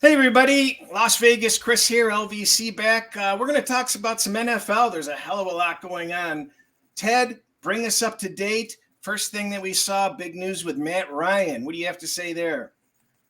Hey everybody, Las Vegas, Chris here, LVC back. We're going to talk about some NFL. There's a hell of a lot going on. Ted, bring us up to date. First thing that we saw, big news with Matt Ryan. What do you have to say there?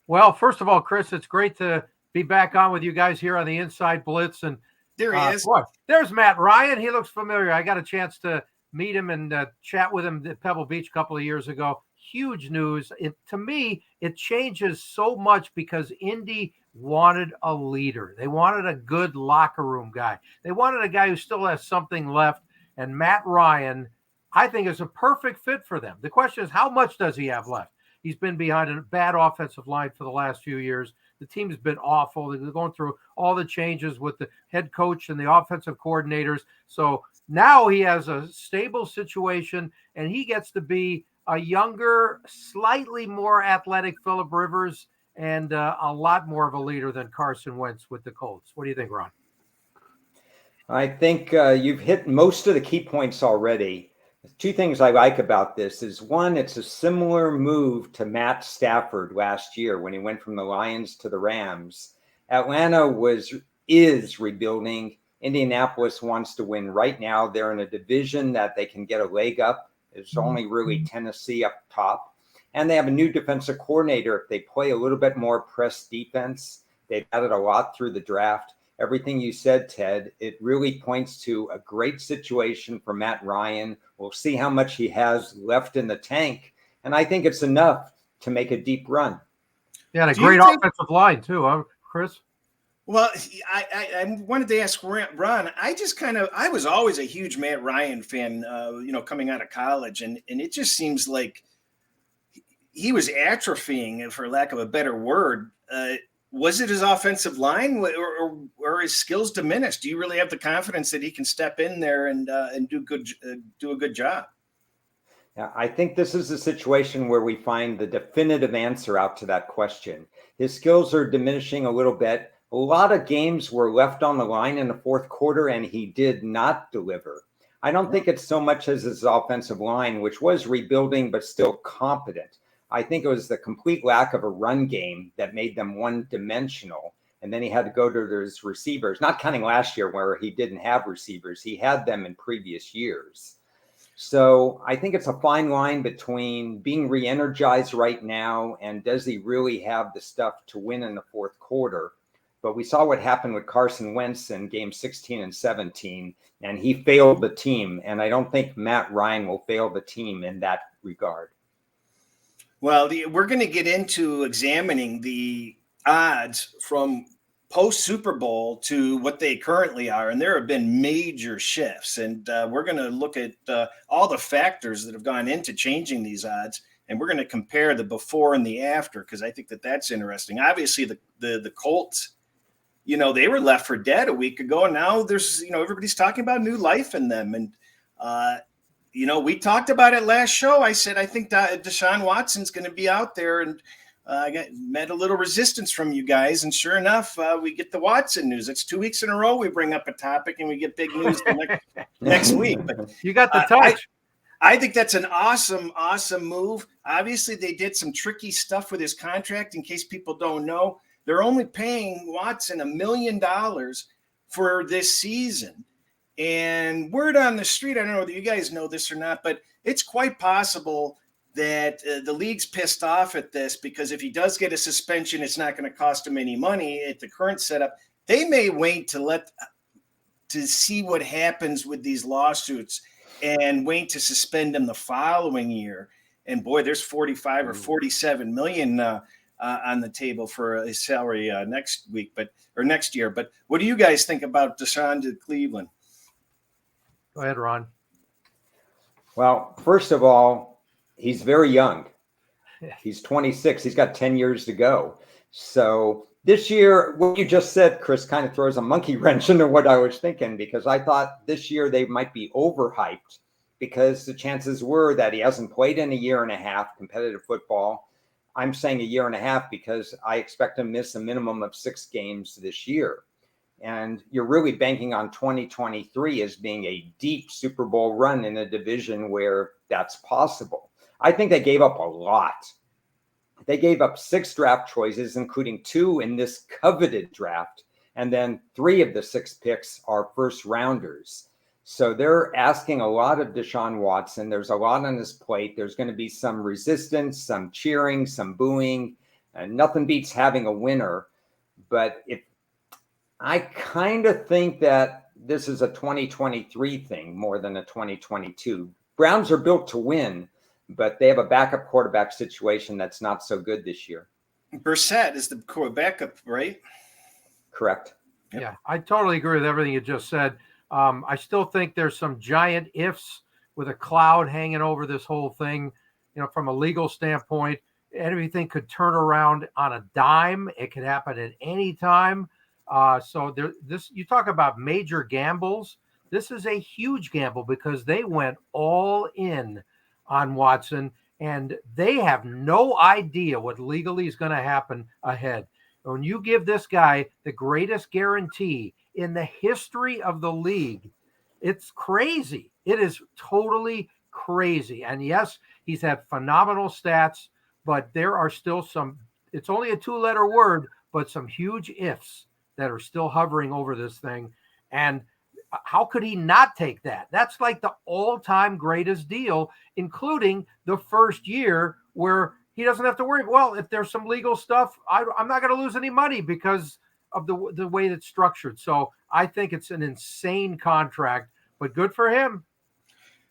Well, first of all, Chris, it's great to be back on with you guys here on the Inside Blitz. And There he is. boy, there's Matt Ryan. He looks familiar. I got a chance to meet him and chat with him at Pebble Beach a couple of years ago. Huge news. To me, it changes so much because Indy wanted a leader. They wanted a good locker room guy. They wanted a guy who still has something left. And Matt Ryan, I think, is a perfect fit for them. The question is, how much does he have left? He's been behind a bad offensive line for the last few years. The team's been awful. They're going through all the changes with the head coach and the offensive coordinators. So now he has a stable situation, and he gets to be a younger, slightly more athletic Phillip Rivers and a lot more of a leader than Carson Wentz with the Colts. What do you think, Ron? I think you've hit most of the key points already. Two things I like about this is, one, it's a similar move to Matt Stafford last year when he went from the Lions to the Rams. Atlanta is rebuilding. Indianapolis wants to win right now. They're in a division that they can get a leg up. It's only really Tennessee up top. And they have a new defensive coordinator. If they play a little bit more press defense, they've added a lot through the draft. Everything you said, Ted, it really points to a great situation for Matt Ryan. We'll see how much he has left in the tank. And I think it's enough to make a deep run. Yeah, and a great offensive line too, huh, Chris? Well, I wanted to ask Ron. I was always a huge Matt Ryan fan, coming out of college. And it just seems like he was atrophying, for lack of a better word. Was it his offensive line or his skills diminished? Do you really have the confidence that he can step in there and do a good job? Yeah, I think this is a situation where we find the definitive answer out to that question. His skills are diminishing a little bit. A lot of games were left on the line in the fourth quarter, and he did not deliver. I don't think it's so much as his offensive line, which was rebuilding but still competent. I think it was the complete lack of a run game that made them one-dimensional. And then he had to go to his receivers, not counting last year where he didn't have receivers. He had them in previous years. So I think it's a fine line between being re-energized right now and does he really have the stuff to win in the fourth quarter. But we saw what happened with Carson Wentz in game 16 and 17, and he failed the team. And I don't think Matt Ryan will fail the team in that regard. Well, we're going to get into examining the odds from post-Super Bowl to what they currently are, and there have been major shifts. And we're going to look at all the factors that have gone into changing these odds, and we're going to compare the before and the after, because I think that that's interesting. Obviously, the Colts, they were left for dead a week ago, and now there's, everybody's talking about new life in them. And we talked about it last show. I said I think Deshaun Watson's going to be out there, and I met a little resistance from you guys. And sure enough, we get the Watson news. It's 2 weeks in a row we bring up a topic, and we get big news next week. But you got the touch. I think that's an awesome, awesome move. Obviously, they did some tricky stuff with his contract. In case people don't know, they're only paying Watson $1 million for this season. And word on the street, I don't know whether you guys know this or not, but it's quite possible that the league's pissed off at this, because if he does get a suspension, it's not going to cost him any money at the current setup. They may wait to see what happens with these lawsuits and wait to suspend him the following year. And boy, there's 45 or 47 million on the table for his salary next year. But what do you guys think about Deshaun to Cleveland? Go ahead, Ron. Well, first of all, he's very young. He's 26. He's got 10 years to go. So this year, what you just said, Chris, kind of throws a monkey wrench into what I was thinking, because I thought this year they might be overhyped, because the chances were that he hasn't played in a year and a half competitive football. I'm saying a year and a half because I expect him to miss a minimum of 6 games this year. And you're really banking on 2023 as being a deep Super Bowl run in a division where that's possible. I think they gave up a lot They gave up 6 draft choices, including 2 in this coveted draft. And then 3 of the 6 picks are first rounders. So they're asking a lot of Deshaun Watson. There's a lot on his plate. There's going to be some resistance, some cheering, some booing. And nothing beats having a winner. But I kind of think that this is a 2023 thing more than a 2022. Browns are built to win, but they have a backup quarterback situation that's not so good this year. Brissett is the backup, right? Correct. Yep. Yeah, I totally agree with everything you just said. I still think there's some giant ifs with a cloud hanging over this whole thing. From a legal standpoint, everything could turn around on a dime. It could happen at any time. So you talk about major gambles. This is a huge gamble because they went all in on Watson, and they have no idea what legally is going to happen ahead. When you give this guy the greatest guarantee in the history of the league, it's crazy. It is totally crazy. And yes, he's had phenomenal stats, but there are still it's only a 2-letter word, but some huge ifs that are still hovering over this thing. And how could he not take that? That's like the all-time greatest deal, including the first year where he doesn't have to worry. Well, if there's some legal stuff, I'm not going to lose any money because of the way it's structured. So I think it's an insane contract, but good for him.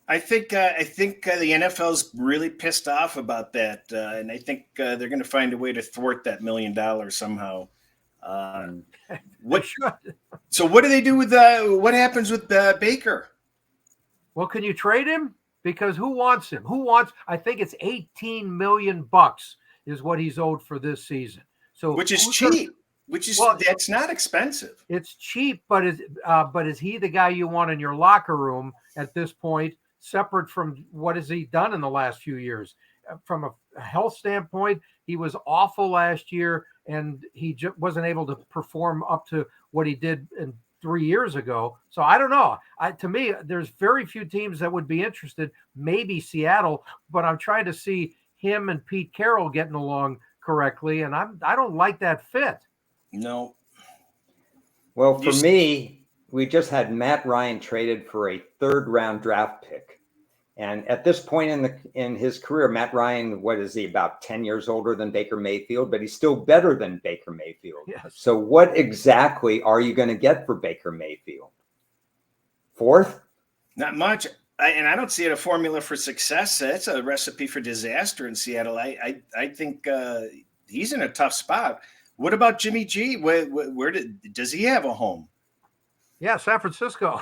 I think the NFL's really pissed off about that, and I think they're going to find a way to thwart that $1 million somehow. So what do they do with what happens with Baker? Well, can you trade him? Because who wants him? I think it's $18 million is what he's owed for this season. So which is cheap. That's not expensive. It's cheap, but is he the guy you want in your locker room at this point, separate from what has he done in the last few years? From a health standpoint, he was awful last year, and he wasn't able to perform up to what he did in 3 years ago. So I don't know. To me, there's very few teams that would be interested, maybe Seattle, but I'm trying to see him and Pete Carroll getting along correctly, and I don't like that fit. No. Well, for me, we just had Matt Ryan traded for a 3rd-round draft pick. And at this point in his career, Matt Ryan, what is he, about 10 years older than Baker Mayfield, but he's still better than Baker Mayfield. Yes. So what exactly are you going to get for Baker Mayfield? 4th? Not much. I don't see it a formula for success. It's a recipe for disaster in Seattle. I think he's in a tough spot. What about Jimmy G? Where does he have a home? Yeah, San Francisco.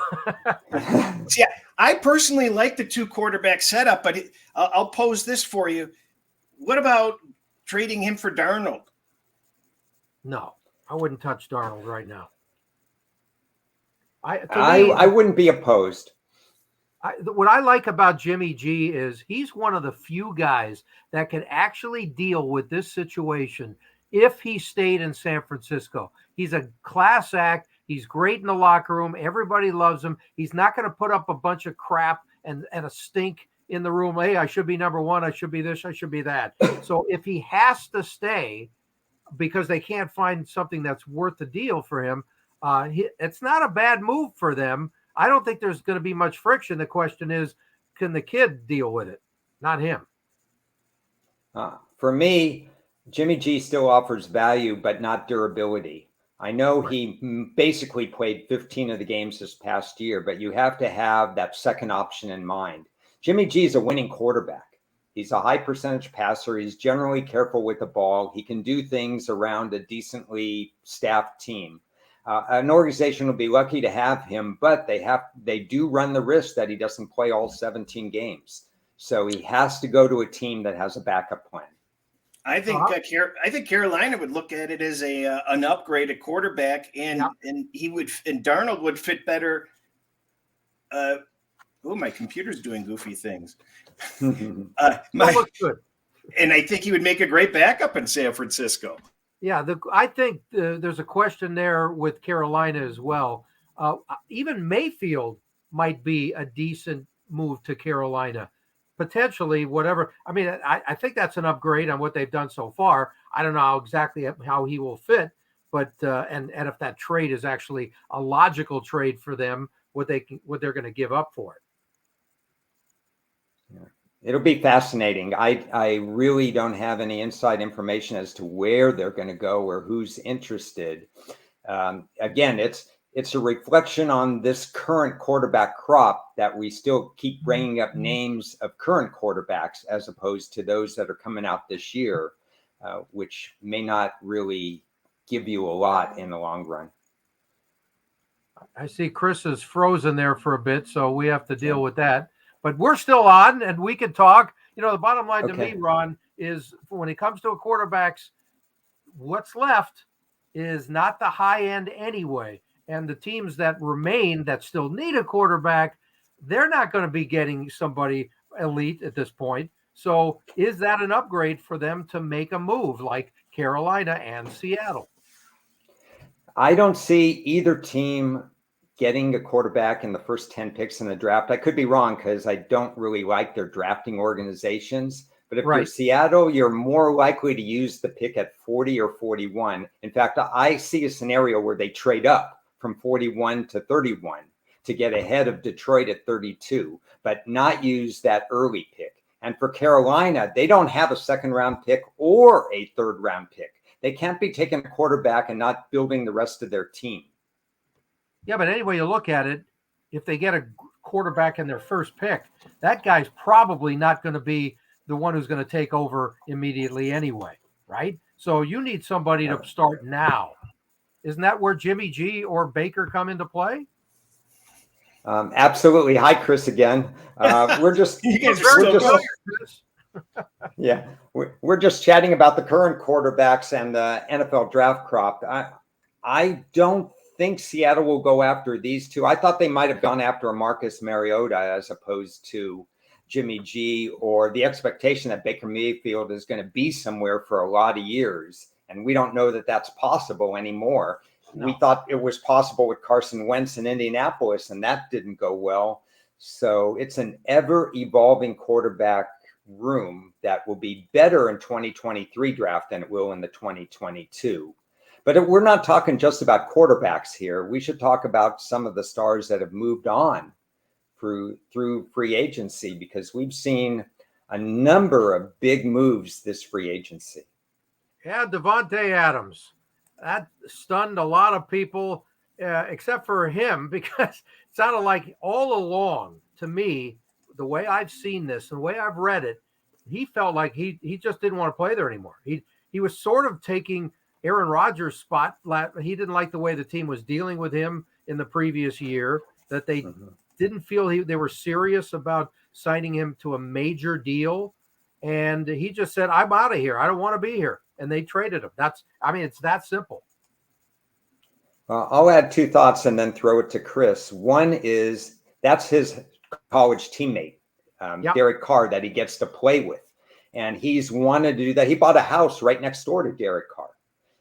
Yeah, I personally like the 2 quarterback setup, but I'll pose this for you. What about trading him for Darnold? No, I wouldn't touch Darnold right now. I wouldn't be opposed. What I like about Jimmy G is he's one of the few guys that can actually deal with this situation if he stayed in San Francisco. He's a class act. He's great in the locker room. Everybody loves him. He's not going to put up a bunch of crap and a stink in the room. Hey, I should be number 1. I should be this. I should be that. So if he has to stay because they can't find something that's worth the deal for him, it's not a bad move for them. I don't think there's going to be much friction. The question is, can the kid deal with it? Not him. For me, Jimmy G still offers value, but not durability. I know he basically played 15 of the games this past year, but you have to have that second option in mind. Jimmy G is a winning quarterback. He's a high percentage passer. He's generally careful with the ball. He can do things around a decently staffed team. An organization will be lucky to have him, but they do run the risk that he doesn't play all 17 games. So he has to go to a team that has a backup plan. I think Carolina would look at it as an upgrade at quarterback, and Darnold would fit better. My computer's doing goofy things. Looks good. And I think he would make a great backup in San Francisco. Yeah, I think there's a question there with Carolina as well. Even Mayfield might be a decent move to Carolina. potentially whatever. I mean, I think that's an upgrade on what they've done so far. I don't know exactly how he will fit, but and if that trade is actually a logical trade for them, what they're going to give up for it. Yeah. It'll be fascinating. I really don't have any inside information as to where they're going to go or who's interested. Again, it's a reflection on this current quarterback crop that we still keep bringing up names of current quarterbacks as opposed to those that are coming out this year, which may not really give you a lot in the long run. I see Chris is frozen there for a bit, so we have to deal with that. But we're still on, and we can talk. You know, the bottom line to me, Ron, is when it comes to a quarterbacks, what's left is not the high end anyway. And the teams that remain that still need a quarterback, they're not going to be getting somebody elite at this point. So is that an upgrade for them to make a move like Carolina and Seattle? I don't see either team getting a quarterback in the first 10 picks in the draft. I could be wrong because I don't really like their drafting organizations. But if you're Seattle, you're more likely to use the pick at 40 or 41. In fact, I see a scenario where they trade up from 41 to 31 to get ahead of Detroit at 32, but not use that early pick. And for Carolina, they don't have a second round pick or a third round pick. They can't be taking a quarterback and not building the rest of their team. Yeah, but anyway you look at it, if they get a quarterback in their first pick, that guy's probably not going to be the one who's going to take over immediately anyway, right? So you need somebody to start now. Isn't that where Jimmy G or Baker come into play? Absolutely. Hi, Chris, again. We're just we're just chatting about the current quarterbacks and the NFL draft crop. I don't think Seattle will go after these two. I thought they might have gone after a Marcus Mariota as opposed to Jimmy G, or the expectation that Baker Mayfield is going to be somewhere for a lot of years. And we don't know that that's possible anymore. No. We thought it was possible with Carson Wentz in Indianapolis, and that didn't go well. So it's an ever-evolving quarterback room that will be better in 2023 draft than it will in the 2022. But we're not talking just about quarterbacks here. We should talk about some of the stars that have moved on through free agency, because we've seen a number of big moves this free agency. Yeah, Devonta Adams. That stunned a lot of people, except for him, because it sounded like all along, to me, the way I've seen this, the way I've read it, he felt like he just didn't want to play there anymore. He was sort of taking Aaron Rodgers' spot. He didn't like the way the team was dealing with him in the previous year, that they didn't feel they were serious about signing him to a major deal. And he just said, I'm out of here. I don't want to be here. And they traded him. It's that simple. I'll add two thoughts and then throw it to Chris. One is that's his college teammate, Derek Carr, that he gets to play with. And he's wanted to do that. He bought a house right next door to Derek Carr.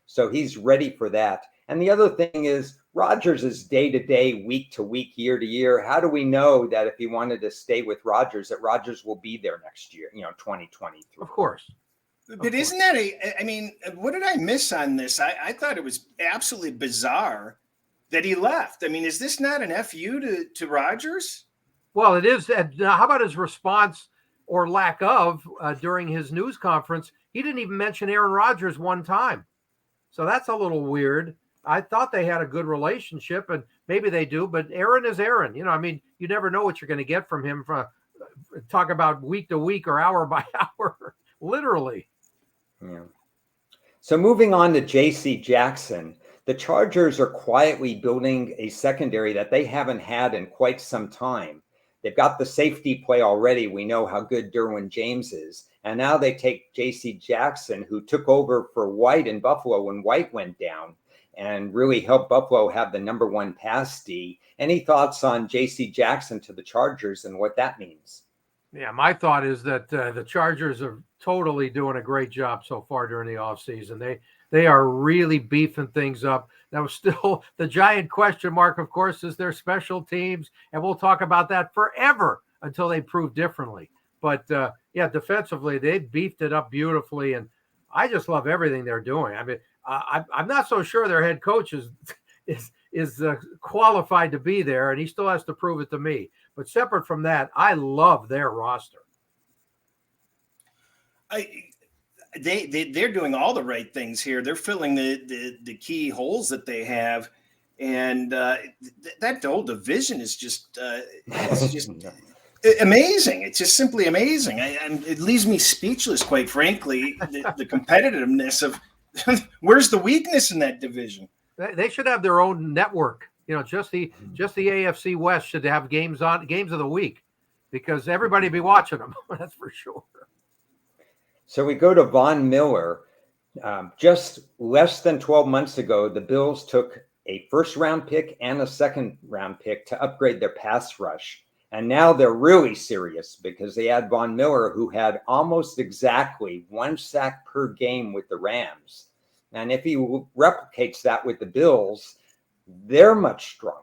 So he's ready for that. And the other thing is Rodgers is day to day, week to week, year to year. How do we know that if he wanted to stay with Rodgers, that Rodgers will be there next year, 2023? Of course. But isn't that what did I miss on this? I thought it was absolutely bizarre that he left. I mean, is this not an FU to Rodgers? Well, it is. How about his response or lack of during his news conference? He didn't even mention Aaron Rodgers one time. So that's a little weird. I thought they had a good relationship, and maybe they do, but Aaron is Aaron. You never know what you're going to get from him. Talk about week to week or hour by hour, literally. Yeah. So moving on to J.C. Jackson, the Chargers are quietly building a secondary that they haven't had in quite some time. They've got the safety play already. We know how good Derwin James is. And now they take J.C. Jackson, who took over for White in Buffalo when White went down, and really helped Buffalo have the number one pass D. Any thoughts on J.C. Jackson to the Chargers and what that means? Yeah, my thought is that the Chargers are totally doing a great job so far during the offseason. They are really beefing things up. Now, still, the giant question mark, of course, is their special teams, and we'll talk about that forever until they prove differently. But yeah, defensively, they beefed it up beautifully. And I just love everything they're doing. I mean, I'm not so sure their head coach is qualified to be there, and he still has to prove it to me. But separate from that, I love their roster. They're doing all the right things here. They're filling the key holes that they have, and that whole division is just amazing. It's just simply amazing. It leaves me speechless, quite frankly. The competitiveness of where's the weakness in that division? They should have their own network. Just the AFC West should have games of the week, because everybody be watching them. That's for sure. So we go to Von Miller. Just less than 12 months ago, the Bills took a first-round pick and a second-round pick to upgrade their pass rush. And now they're really serious because they had Von Miller, who had almost exactly 1 sack per game with the Rams. And if he replicates that with the Bills, they're much stronger.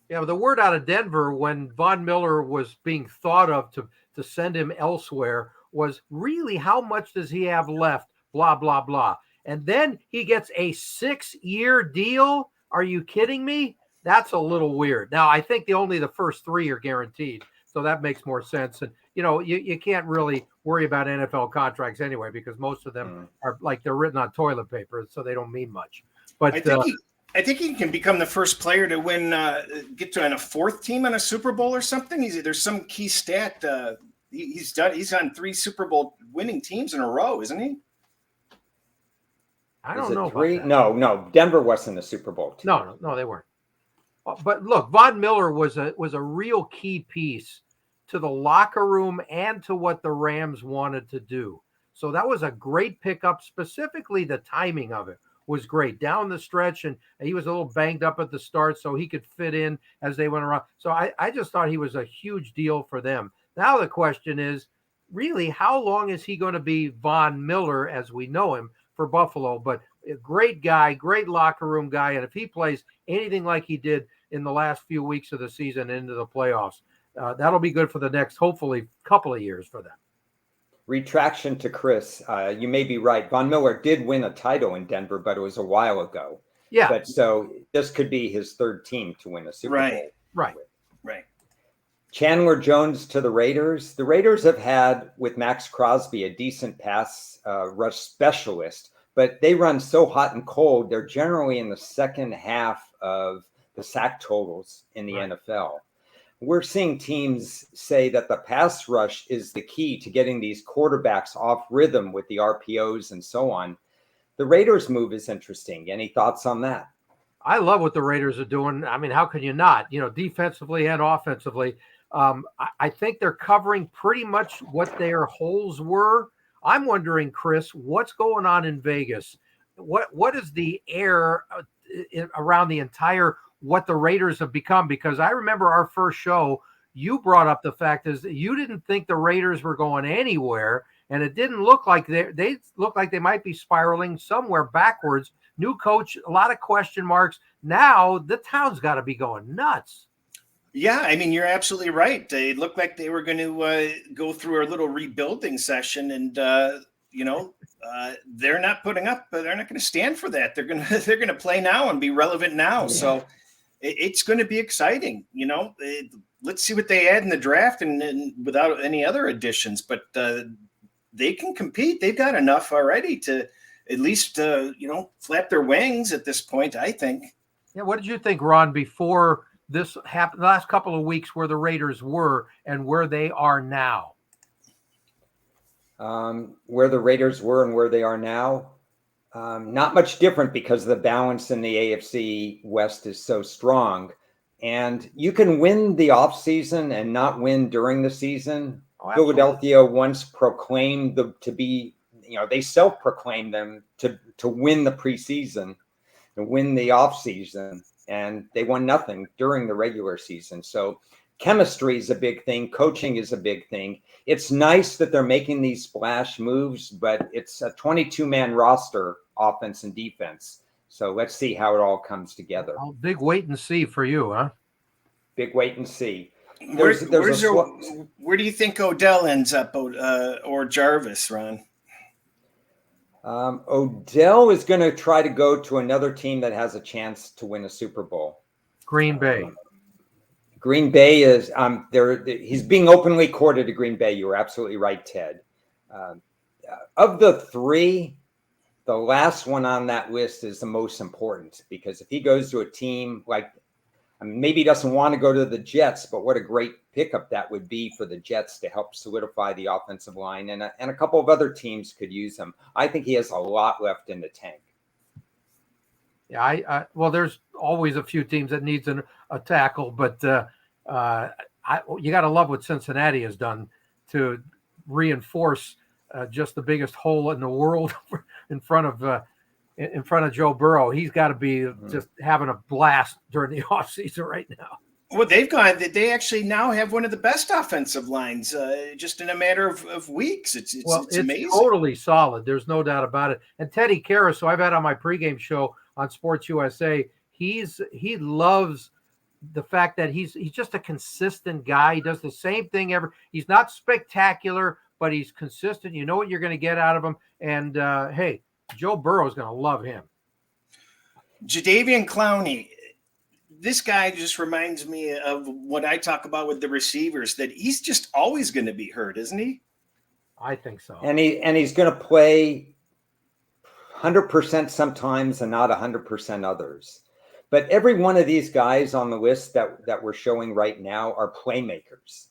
Yeah, but the word out of Denver when Von Miller was being thought of to send him elsewhere was really, how much does he have left? Blah, blah, blah. And then he gets a 6-year deal. Are you kidding me? That's a little weird. Now, I think only the first 3 are guaranteed, so that makes more sense. And, you can't really worry about NFL contracts anyway, because most of them are like they're written on toilet paper, so they don't mean much. But I think he can become the first player to win, get to a fourth team on a Super Bowl or something. There's some key stat. He's on 3 Super Bowl winning teams in a row, isn't he? I don't know. 3? No. Denver wasn't a Super Bowl team. No, they weren't. But look, Von Miller was a real key piece to the locker room and to what the Rams wanted to do. So that was a great pickup. Specifically, the timing of it was great down the stretch, and he was a little banged up at the start, so he could fit in as they went around. So I just thought he was a huge deal for them. Now the question is, really, how long is he going to be Von Miller as we know him for Buffalo? But a great guy, great locker room guy, and if he plays anything like he did in the last few weeks of the season into the playoffs, that'll be good for the next, hopefully, couple of years for them. Retraction to Chris. You may be right. Von Miller did win a title in Denver, but it was a while ago. Yeah. But so this could be his 3rd team to win a Super Bowl. Right. Chandler Jones to the Raiders. The Raiders have had, with Max Crosby, a decent pass rush specialist, but they run so hot and cold, they're generally in the second half of the sack totals in the NFL. We're seeing teams say that the pass rush is the key to getting these quarterbacks off rhythm with the RPOs and so on. The Raiders move is interesting. Any thoughts on that? I love what the Raiders are doing. I mean, how can you not? Defensively and offensively. I think they're covering pretty much what their holes were. I'm wondering, Chris, what's going on in Vegas? What is the air around the entire what the Raiders have become? Because I remember our first show, you brought up the fact is that you didn't think the Raiders were going anywhere, and it didn't look like they look like they might be spiraling somewhere backwards. New coach, a lot of question marks. Now the town's got to be going nuts. Yeah, I mean, you're absolutely right. They looked like they were going to go through a little rebuilding session, and they're not putting up. They're not going to stand for that. They're going to play now and be relevant now. Yeah. So it's going to be exciting. Let's see what they add in the draft and without any other additions. But they can compete. They've got enough already to at least flap their wings at this point, I think. Yeah. What did you think, Ron, before this happened, the last couple of weeks, where the Raiders were and where they are now? Where the Raiders were and where they are now, not much different, because the balance in the AFC West is so strong. And you can win the offseason and not win during the season. Philadelphia once proclaimed to be, they self-proclaimed them to win the preseason, to win the offseason. And they won nothing during the regular season. So chemistry is a big thing. Coaching is a big thing. It's nice that they're making these splash moves, but it's a 22-man roster, offense and defense. So let's see how it all comes together. Big wait and see for you, huh? Big wait and see. Where do you think Odell ends up, or Jarvis, Ron? Odell is going to try to go to another team that has a chance to win a Super Bowl. Green Bay. Green Bay is there. He's being openly courted to Green Bay. You were absolutely right, Ted. Of the three, the last one on that list is the most important, because if he goes to a team like, maybe he doesn't want to go to the Jets, but what a great pickup that would be for the Jets to help solidify the offensive line, and a couple of other teams could use him. I think he has a lot left in the tank. Yeah, well, there's always a few teams that needs a tackle, but you got to love what Cincinnati has done to reinforce just the biggest hole in the world in front of Joe Burrow. He's got to be just having a blast during the offseason right now. Well, they actually now have one of the best offensive lines just in a matter of weeks. It's amazing. Totally solid. There's no doubt about it. And Teddy Karras, who I've had on my pregame show on Sports USA, he loves the fact that he's just a consistent guy. He does the same thing he's not spectacular, but he's consistent. You know what you're going to get out of him. And hey, Joe Burrow is going to love him. Jadeveon Clowney, this guy just reminds me of what I talk about with the receivers, that he's just always going to be hurt, isn't he? I think so. And he's going to play 100% sometimes and not 100% others. But every one of these guys on the list that we're showing right now are playmakers.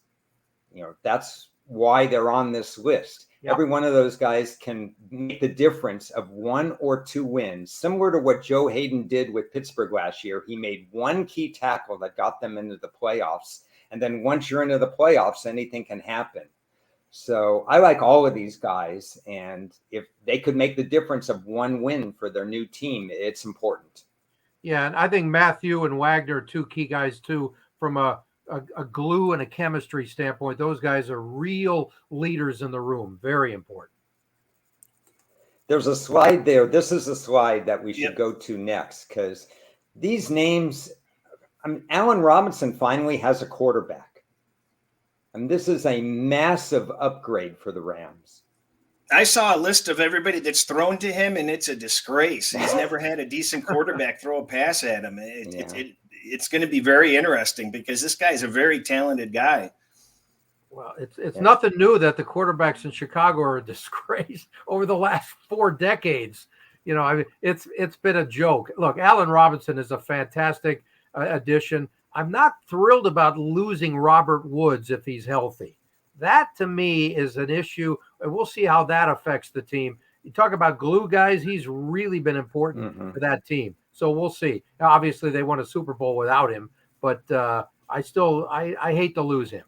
That's why they're on this list. Yep. Every one of those guys can make the difference of 1 or 2 wins, similar to what Joe Hayden did with Pittsburgh last year. He made one key tackle that got them into the playoffs. And then once you're into the playoffs, anything can happen. So I like all of these guys. And if they could make the difference of 1 win for their new team, it's important. Yeah, and I think Matthew and Wagner are 2 key guys, too, from a glue and a chemistry standpoint. Those guys are real leaders in the room. Very important. There's a slide there. This is a slide that we should go to next, because these names, Allen Robinson finally has a quarterback. And this is a massive upgrade for the Rams. I saw a list of everybody that's thrown to him, and it's a disgrace. He's never had a decent quarterback throw a pass at him. It's going to be very interesting, because this guy's a very talented guy. Well, it's nothing new that the quarterbacks in Chicago are a disgrace over the last 4 decades. It's been a joke. Look, Allen Robinson is a fantastic addition. I'm not thrilled about losing Robert Woods if he's healthy. That, to me, is an issue, and we'll see how that affects the team. You talk about glue guys, he's really been important for that team. So we'll see. Now, obviously, they won a Super Bowl without him, but I hate to lose him.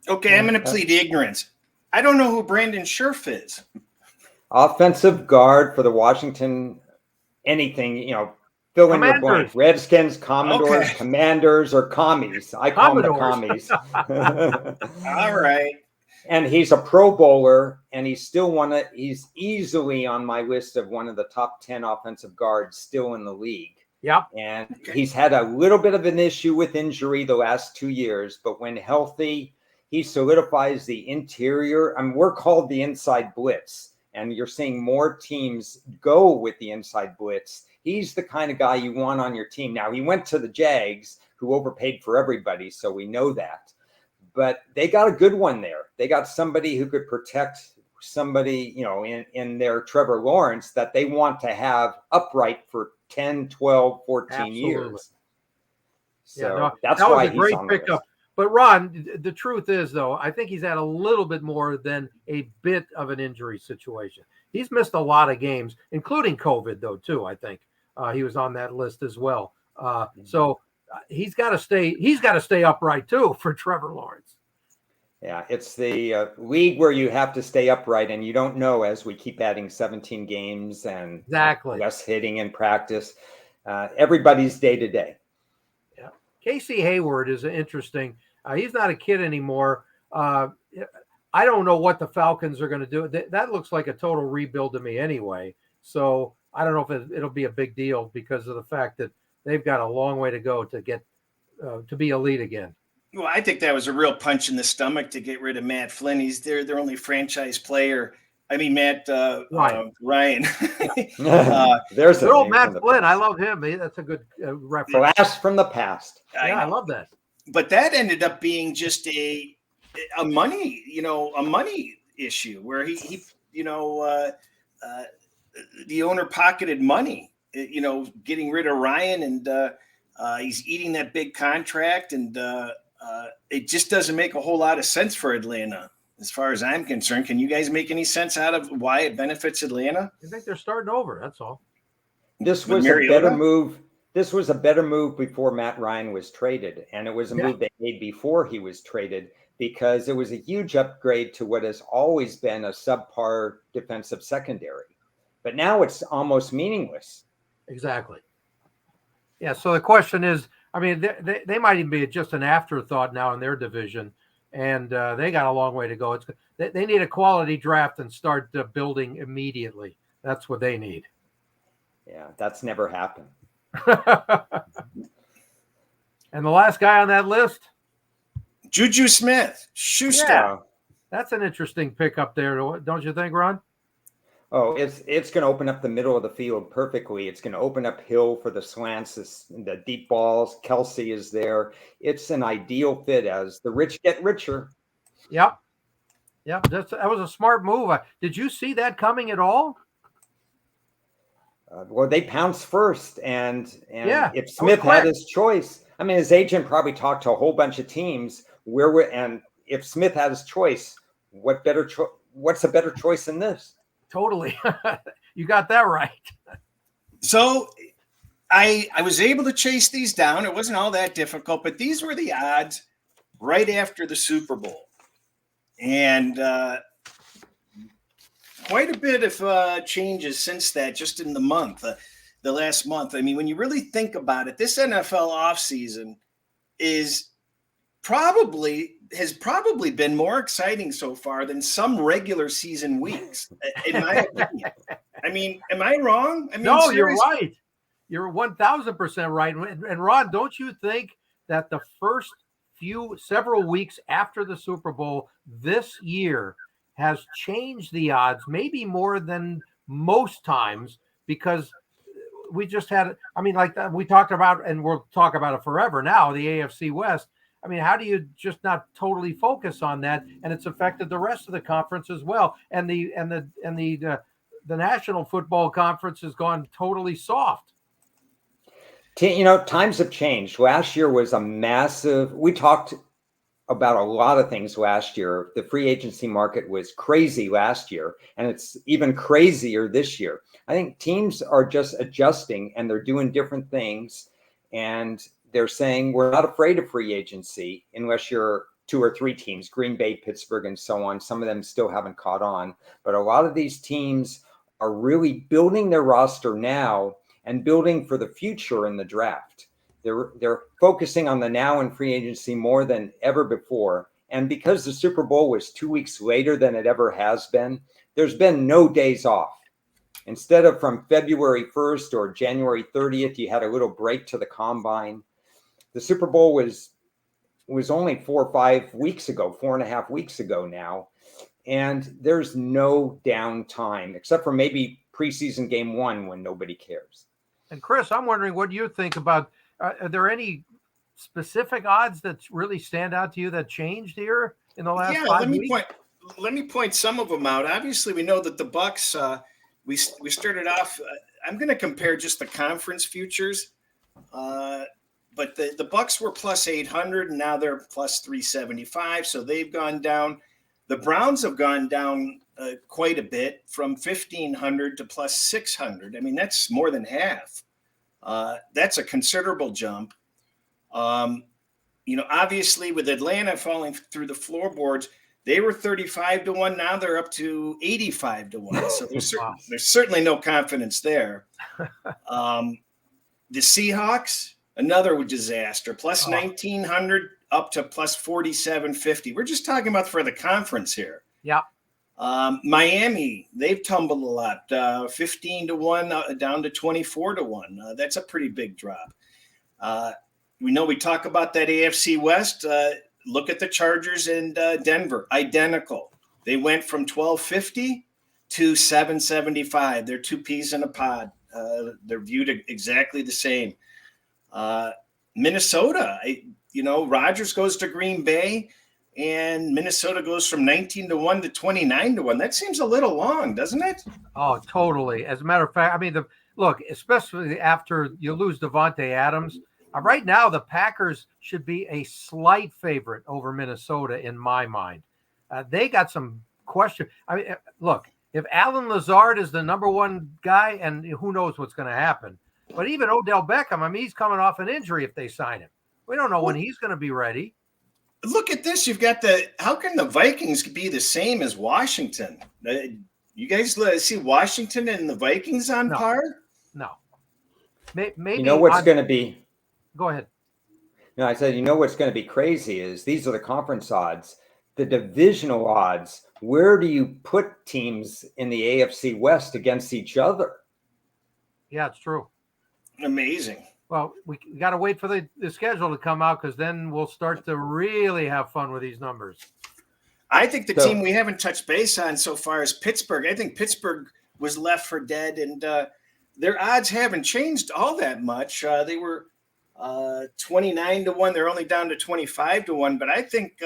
Okay, I'm going to plead ignorance. I don't know who Brandon Scherf is. Offensive guard for the Washington fill in your blank. Redskins, Commodores, Commanders, or Commies. I call them the Commies. All right. And he's a Pro Bowler, and he's easily on my list of one of the top 10 offensive guards still in the league. Yep. And he's had a little bit of an issue with injury the last 2 years, but when healthy, he solidifies the interior. We're called the inside blitz, and you're seeing more teams go with the inside blitz. He's the kind of guy you want on your team. Now, he went to the Jags, who overpaid for everybody, so we know that. But they got a good one there. They got somebody who could protect somebody, in their Trevor Lawrence that they want to have upright for 10, 12, 14 years. So that's why he's on the list. But Ron, the truth is, though, I think he's had a little bit more than a bit of an injury situation. He's missed a lot of games, including COVID, though, too. I think he was on that list as well. So he's got to stay. He's got to stay upright too for Trevor Lawrence. Yeah, it's the league where you have to stay upright, and you don't know as we keep adding 17 games and less hitting in practice. Everybody's day to day. Yeah, Casey Hayward is interesting. He's not a kid anymore. I don't know what the Falcons are going to do. That looks like a total rebuild to me anyway. So I don't know if it'll be a big deal because of the fact that they've got a long way to go to get to be elite again. Well, I think that was a real punch in the stomach to get rid of Matt Flynn. He's their only franchise player. I mean, Ryan. There's Good a old name from Matt the Flynn. I past. love him. That's a good reference. Blast from the past. I love that. But that ended up being just a money, a money issue where he the owner pocketed money, getting rid of Ryan, and he's eating that big contract, and it just doesn't make a whole lot of sense for Atlanta, as far as I'm concerned. Can you guys make any sense out of why it benefits Atlanta? I think they're starting over. That's all. This was a better move. This was a better move before Matt Ryan was traded, and it was a move they made before he was traded, because it was a huge upgrade to what has always been a subpar defensive secondary. But now it's almost meaningless. Exactly. Yeah. So the question is, I mean, they might even be just an afterthought now in their division, and they got a long way to go. They need a quality draft and start building immediately. That's what they need. Yeah, that's never happened. And the last guy on that list, Juju Smith-Schuster. Yeah, that's an interesting pickup there, don't you think, Ron? Oh, it's going to open up the middle of the field perfectly. It's going to open up Hill for the slants, the deep balls. Kelsey is there. It's an ideal fit as the rich get richer. Yep. That was a smart move. Did you see that coming at all? Well, they pounced first, and Yeah, if Smith had his choice, I mean, his agent probably talked to a whole bunch of teams and if Smith had his choice, what's a better choice than this? Totally. You got that right. So I was able to chase these down. It wasn't all that difficult, but these were the odds right after the Super Bowl. And quite a bit of changes since that, just in the last month. I mean, when you really think about it, this NFL offseason has probably been more exciting so far than some regular season weeks, in my opinion. I mean, am I wrong? I mean, no, seriously. You're right. You're 1,000% right. And Ron, don't you think that the first several weeks after the Super Bowl this year has changed the odds, maybe more than most times, because we just had, I mean, like we talked about, and we'll talk about it forever now, the AFC West. I mean, how do you just not totally focus on that? And it's affected the rest of the conference as well. And the National Football Conference has gone totally soft. Times have changed. Last year was a massive, we talked about a lot of things last year. The free agency market was crazy last year, and it's even crazier this year. I think teams are just adjusting, and they're doing different things. And they're saying, we're not afraid of free agency unless you're 2 or 3 teams, Green Bay, Pittsburgh, and so on. Some of them still haven't caught on. But a lot of these teams are really building their roster now and building for the future in the draft. They're focusing on the now in free agency more than ever before. And because the Super Bowl was 2 weeks later than it ever has been, there's been no days off. Instead of from February 1st or January 30th, you had a little break to the combine. The Super Bowl was only 4 or 5 weeks ago, 4.5 weeks ago now. And there's no downtime except for maybe preseason game 1 when nobody cares. And Chris, I'm wondering what you think about, are there any specific odds that really stand out to you that changed here in the last 5 weeks? Let me point some of them out. Obviously, we know that the Bucks, we started off, I'm going to compare just the conference futures. But the Bucks were plus 800, and now they're plus 375. So they've gone down. The Browns have gone down quite a bit, from 1,500 to plus 600. I mean, that's more than half. That's a considerable jump. Obviously, with Atlanta falling through the floorboards, they were 35 to 1. Now they're up to 85 to 1. So there's certainly no confidence there. The Seahawks, another disaster, plus 1,900 up to plus 4,750. We're just talking about for the conference here. Yeah. Miami, they've tumbled a lot, 15 to 1 down to 24 to 1. That's a pretty big drop. we know we talk about that AFC West. Look at the Chargers and Denver, identical. They went from 1250 to 775. They're two peas in a pod. They're viewed exactly the same. Minnesota, Rodgers goes to Green Bay, and Minnesota goes from 19-1 to 29-1. That seems a little long, doesn't it? Oh, totally. As a matter of fact, I mean, look, especially after you lose Devonta Adams, right now the Packers should be a slight favorite over Minnesota in my mind. They got some question. I mean, look, if Alan Lazard is the number one guy, and who knows what's going to happen, but even Odell Beckham, I mean, he's coming off an injury if they sign him. We don't know when he's going to be ready. Look at this. You've got how can the Vikings be the same as Washington? You guys see Washington and the Vikings on par? No. Maybe you know what's going to be. Go ahead. No, I said, what's going to be crazy is these are the conference odds, the divisional odds. Where do you put teams in the AFC West against each other? Yeah, it's true. Amazing. Well, we got to wait for the schedule to come out, because then we'll start to really have fun with these numbers. I think the team we haven't touched base on so far is Pittsburgh. I think Pittsburgh was left for dead, and their odds haven't changed all that much. They were 29-1. They're only down to 25-1. But I think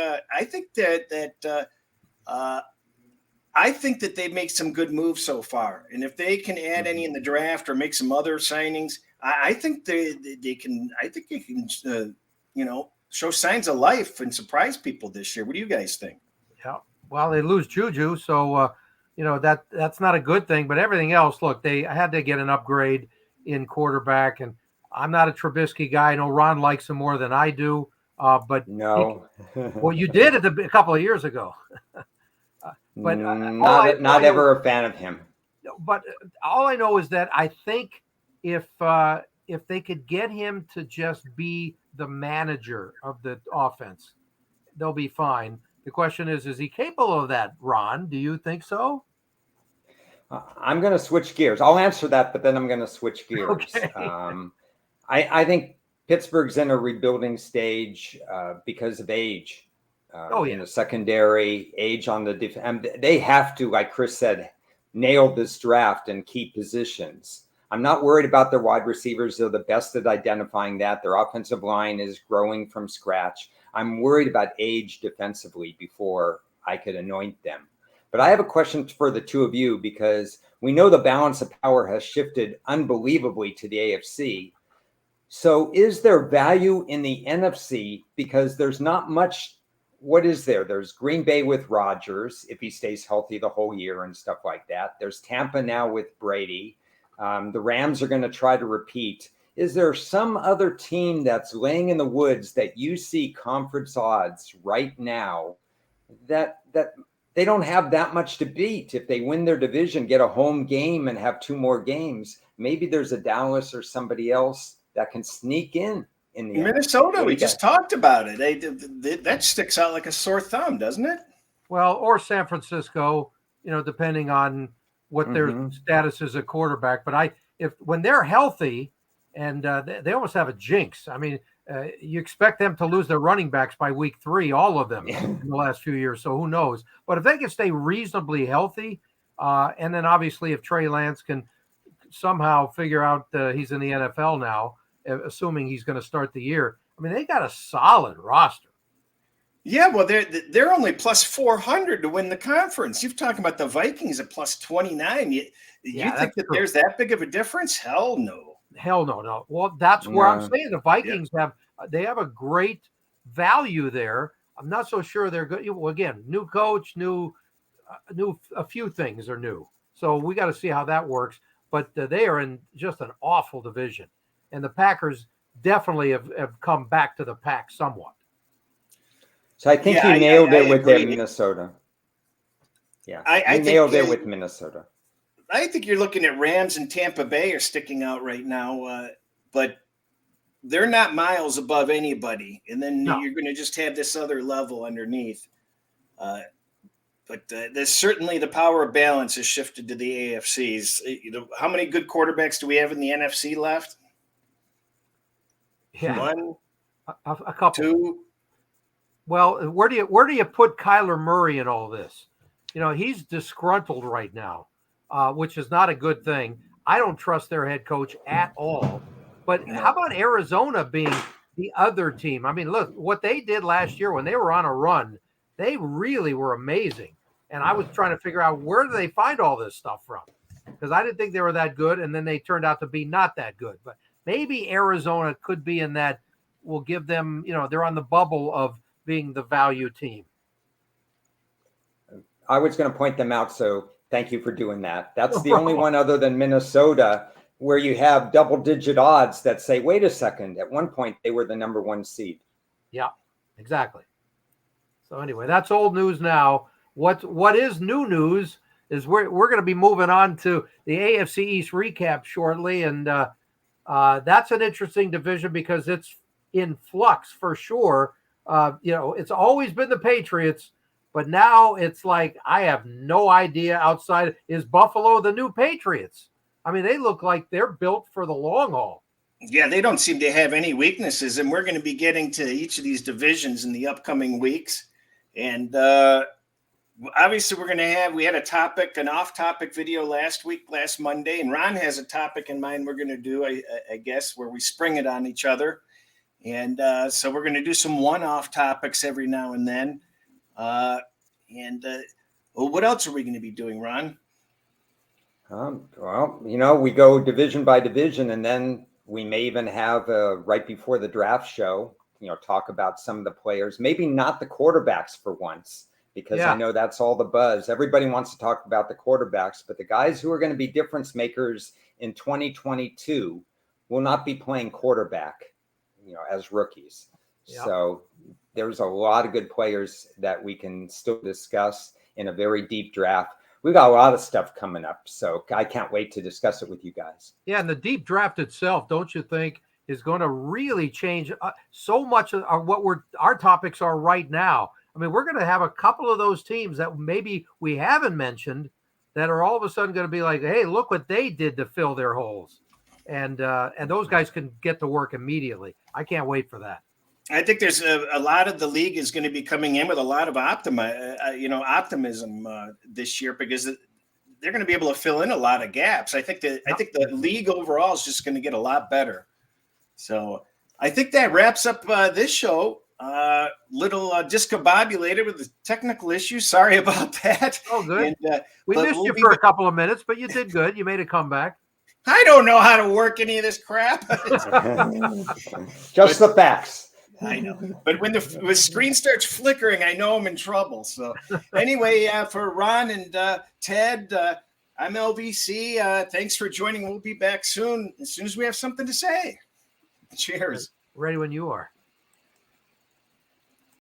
that they make some good moves so far, and if they can add any in the draft or make some other signings, I think they can. I think they can, show signs of life and surprise people this year. What do you guys think? Yeah. Well, they lose Juju, so that's not a good thing. But everything else, look, they had to get an upgrade in quarterback, and I'm not a Trubisky guy. I know Ron likes him more than I do. But no, well, you did it a couple of years ago. But not ever a fan of him. But all I know is that I think if they could get him to just be the manager of the offense, they'll be fine. The question is he capable of that, Ron? Do you think so? I'm going to switch gears. I'll answer that, but then I'm going to switch gears. Okay. I think Pittsburgh's in a rebuilding stage because of age. In the secondary, age on the defense. They have to, like Chris said, nail this draft and key positions. I'm not worried about their wide receivers. They're the best at identifying that. Their offensive line is growing from scratch. I'm worried about age defensively before I could anoint them. But I have a question for the two of you, because we know the balance of power has shifted unbelievably to the AFC. So is there value in the NFC? Because there's not much. What is there? There's Green Bay with Rodgers, if he stays healthy the whole year and stuff like that. There's Tampa now with Brady. The Rams are going to try to repeat. Is there some other team that's laying in the woods that you see conference odds right now that they don't have that much to beat? If they win their division, get a home game and have two more games, maybe there's a Dallas or somebody else that can sneak in the Minnesota. We just talked about it. That sticks out like a sore thumb, doesn't it? Well, or San Francisco, depending on what their status is at quarterback. But when they're healthy, and they almost have a jinx. I mean, you expect them to lose their running backs by week 3, all of them in the last few years. So who knows? But if they can stay reasonably healthy, and then obviously if Trey Lance can somehow figure out he's in the NFL now, assuming he's going to start the year, I mean, they got a solid roster. Yeah, well, they're only plus 400 to win the conference. You've talked about the Vikings at plus 29. You think that there's that big of a difference? Hell no. No. Well, that's where I'm saying the Vikings have a great value there. I'm not so sure they're good. Well, again, new coach, a few things are new. So we got to see how that works. But they are in just an awful division. And the Packers definitely have come back to the pack somewhat. So I think you nailed it with Minnesota. Yeah, I nailed it with Minnesota. I think you're looking at Rams and Tampa Bay are sticking out right now, but they're not miles above anybody. And then you're going to just have this other level underneath. But there's certainly the power of balance has shifted to the AFCs. How many good quarterbacks do we have in the NFC left? Yeah. 1, A couple. Two. Well, where do you put Kyler Murray in all this? He's disgruntled right now, which is not a good thing. I don't trust their head coach at all. But how about Arizona being the other team? I mean, look, what they did last year when they were on a run, they really were amazing. And I was trying to figure out, where do they find all this stuff from? Because I didn't think they were that good, and then they turned out to be not that good. But maybe Arizona could be in that. We'll give them, they're on the bubble of being the value team. I was going to point them out, so thank you for doing that. That's the only one other than Minnesota where you have double-digit odds that say, wait a second, at one point they were the number 1 seed. Yeah, exactly. So anyway, that's old news now. What is new news is we're going to be moving on to the AFC East recap shortly, and that's an interesting division because it's in flux for sure. It's always been the Patriots, but now it's like I have no idea outside. Is Buffalo the new Patriots? I mean, they look like they're built for the long haul. Yeah, they don't seem to have any weaknesses, and we're going to be getting to each of these divisions in the upcoming weeks. And obviously, we had a topic, an off-topic video last Monday, and Ron has a topic in mind we're going to do, I guess, where we spring it on each other. And so we're going to do some one-off topics every now and then. What else are we going to be doing, Ron? We go division by division, and then we may even have right before the draft show, talk about some of the players, maybe not the quarterbacks for once, because I know that's all the buzz. Everybody wants to talk about the quarterbacks, but the guys who are going to be difference makers in 2022 will not be playing quarterback, as rookies. Yep. So there's a lot of good players that we can still discuss in a very deep draft. We've got a lot of stuff coming up, so I can't wait to discuss it with you guys. Yeah, and the deep draft itself, don't you think, is going to really change so much of what our topics are right now. I mean, we're going to have a couple of those teams that maybe we haven't mentioned that are all of a sudden going to be like, hey, look what they did to fill their holes. And those guys can get to work immediately. I can't wait for that. I think there's a lot of the league is going to be coming in with a lot of optimism this year, because they're going to be able to fill in a lot of gaps. I think the league overall is just going to get a lot better. So I think that wraps up this show. Little discombobulated with the technical issues. Sorry about that. Oh, good. And, we missed you for a couple of minutes, but you did good. You made a comeback. I don't know how to work any of this crap. Just the facts. I know. But when the screen starts flickering, I know I'm in trouble. So anyway, for Ron and Ted, I'm LVC. Thanks for joining. We'll be back soon as we have something to say. Cheers. Ready when you are.